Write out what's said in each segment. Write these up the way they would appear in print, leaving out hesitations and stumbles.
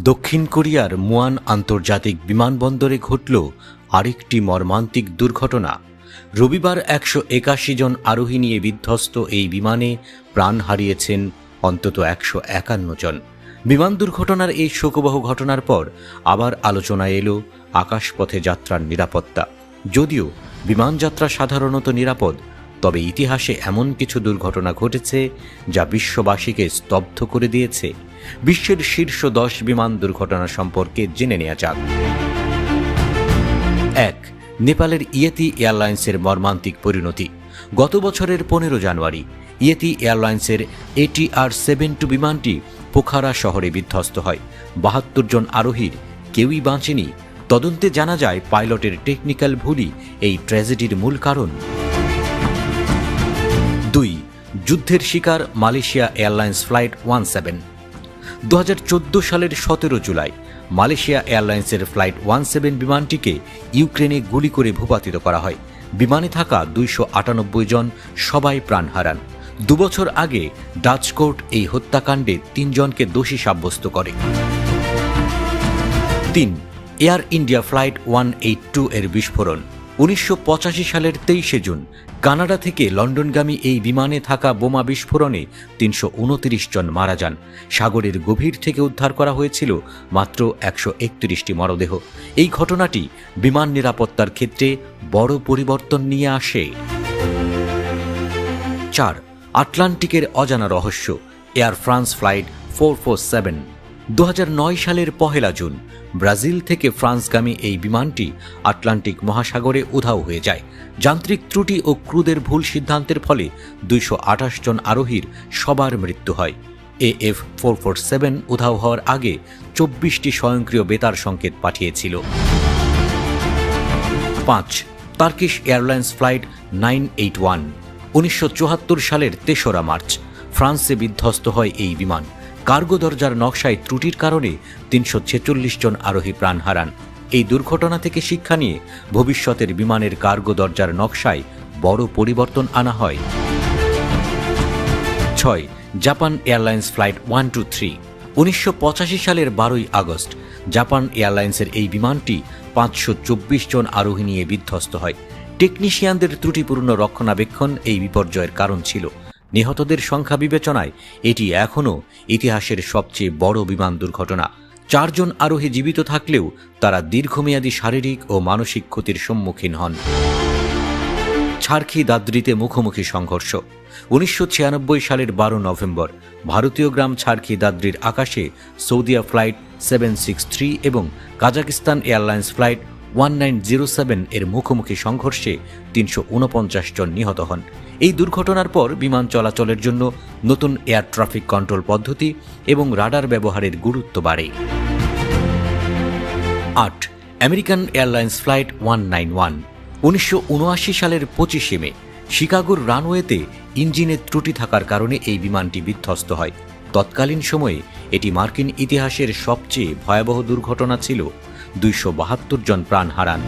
দক্ষিণ কোরিয়ার মুয়ান আন্তর্জাতিক বিমানবন্দরে ঘটল আরেকটি মর্মান্তিক দুর্ঘটনা। রবিবার 181 জন আরোহী নিয়ে বিধ্বস্ত এই বিমানে প্রাণ হারিয়েছেন অন্তত 151 জন। বিমান দুর্ঘটনার এই শোকবহ ঘটনার পর আবার আলোচনায় এলো আকাশপথে যাত্রার নিরাপত্তা। যদিও বিমানযাত্রা সাধারণত নিরাপদ, তবে ইতিহাসে এমন কিছু দুর্ঘটনা ঘটেছে যা বিশ্ববাসীকে স্তব্ধ করে দিয়েছে। বিশ্বের শীর্ষ 10 বিমান দুর্ঘটনা সম্পর্কে জেনে নেওয়া যাক। 1. নেপালের ইয়েতি এয়ারলাইন্সের মর্মান্তিক পরিণতি। গত বছরের 15 জানুয়ারি ইয়েতি এয়ারলাইন্সের ATR-72 বিমানটি পোখারা শহরে বিধ্বস্ত হয়। 72 জন আরোহীর কেউই বাঁচেনি। তদন্তে জানা যায় পাইলটের টেকনিক্যাল ভুলই এই ট্র্যাজেডির মূল কারণ। 2. যুদ্ধের শিকার মালয়েশিয়া এয়ারলাইন্স ফ্লাইট 17। 2014 সালের 17 জুলাই মালয়েশিয়া এয়ারলাইন্সের ফ্লাইট 17 বিমানটিকে ইউক্রেনে গুলি করে ভূপাতিত করা হয়। বিমানে থাকা 298 জন সবাই প্রাণ হারান। 2 বছর আগে ডাচ কোর্ট এই হত্যাকাণ্ডে 3 জনকে দোষী সাব্যস্ত করে। 3. এয়ার ইন্ডিয়া ফ্লাইট 182 এর বিস্ফোরণ। 1985 সালের 23 জুন কানাডা থেকে লন্ডনগামী এই বিমানে থাকা বোমা বিস্ফোরণে 329 জন মারা যান। সাগরের গভীর থেকে উদ্ধার করা হয়েছিল মাত্র 131টি মরদেহ। এই ঘটনাটি বিমান নিরাপত্তার ক্ষেত্রে বড় পরিবর্তন নিয়ে আসে। 4. আটলান্টিকের অজানা রহস্য। Air France flight 447। 2009 সালের 1 জুন ব্রাজিল থেকে ফ্রান্সগামী এই বিমানটি আটলান্টিক মহাসাগরে উধাও হয়ে যায়। যান্ত্রিক ত্রুটি ও ক্রুদের ভুল সিদ্ধান্তের ফলে 228 জন আরোহীর সবার মৃত্যু হয়। AF447 উধাও হওয়ার আগে 24টি স্বয়ংক্রিয় বেতার সংকেত পাঠিয়েছিল। 5. Turkish airlines flight 981। 1974 সালের 3রা মার্চ ফ্রান্সে বিধ্বস্ত হয় এই বিমান। কার্গো দরজার নকশায় ত্রুটির কারণে 346 জন আরোহী প্রাণ হারান। এই দুর্ঘটনা থেকে শিক্ষা নিয়ে ভবিষ্যতের বিমানের কার্গো দরজার নকশায় বড় পরিবর্তন আনা হয়। 6. Japan airlines flight 123। 1985 সালের 12 আগস্ট জাপান এয়ারলাইন্সের এই বিমানটি 524 জন আরোহী নিয়ে বিধ্বস্ত হয়। টেকনিশিয়ানদের ত্রুটিপূর্ণ রক্ষণাবেক্ষণ এই বিপর্যয়ের কারণ ছিল। নিহতদের সংখ্যা বিবেচনায় এটি এখনও ইতিহাসের সবচেয়ে বড় বিমান দুর্ঘটনা। 4 জন আরোহী জীবিত থাকলেও তারা দীর্ঘমেয়াদী শারীরিক ও মানসিক ক্ষতির সম্মুখীন হন। ছারখি দাদ্রিতে মুখোমুখি সংঘর্ষ। 1996 সালের 12 নভেম্বর ভারতীয় গ্রাম ছারখি দাদ্রির আকাশে সৌদিয়া ফ্লাইট 763 এবং কাজাকিস্তান এয়ারলাইন্স ফ্লাইট 1907 এর মুখোমুখি সংঘর্ষে 349 জন নিহত হন। এই দুর্ঘটনার পর বিমান চলাচলের জন্য নতুন এয়ার ট্রাফিক কন্ট্রোল পদ্ধতি এবং রাডার ব্যবহারের গুরুত্ব বাড়ে। 8. American airlines flight 191। 1979 সালের 25 মে শিকাগোর রানওয়েতে ইঞ্জিনের ত্রুটি থাকার কারণে এই বিমানটি বিধ্বস্ত হয়। তৎকালীন সময়ে এটি মার্কিন ইতিহাসের সবচেয়ে ভয়াবহ দুর্ঘটনা ছিল। 272 জন প্রাণ হারান।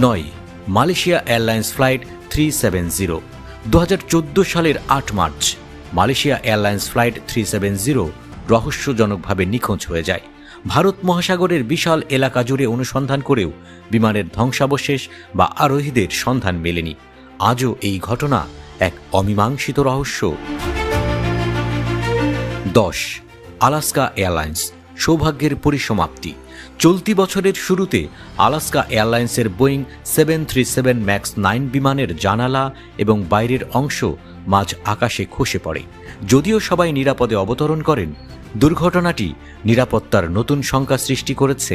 9. Malaysia airlines flight 370। 2014 সালের 8 মার্চ মালয়েশিয়া এয়ারলাইন্স ফ্লাইট 370 রহস্যজনকভাবে নিখোঁজ হয়ে যায়। ভারত মহাসাগরের বিশাল এলাকা জুড়ে অনুসন্ধান করেও বিমানের ধ্বংসাবশেষ বা আরোহীদের সন্ধান মেলেনি। আজও এই ঘটনা এক অমীমাংসিত রহস্য। 10. আলাস্কা এয়ারলাইন্স সৌভাগ্যের পরিসমাপ্তি। চলতি বছরের শুরুতে আলাস্কা এয়ারলাইন্সের বোয়িং 737 ম্যাক্স 9 বিমানের জানালা এবং বাইরের অংশ মাঝ আকাশে খসে পড়ে। যদিও সবাই নিরাপদে অবতরণ করেন, দুর্ঘটনাটি নিরাপত্তার নতুন শঙ্কা সৃষ্টি করেছে।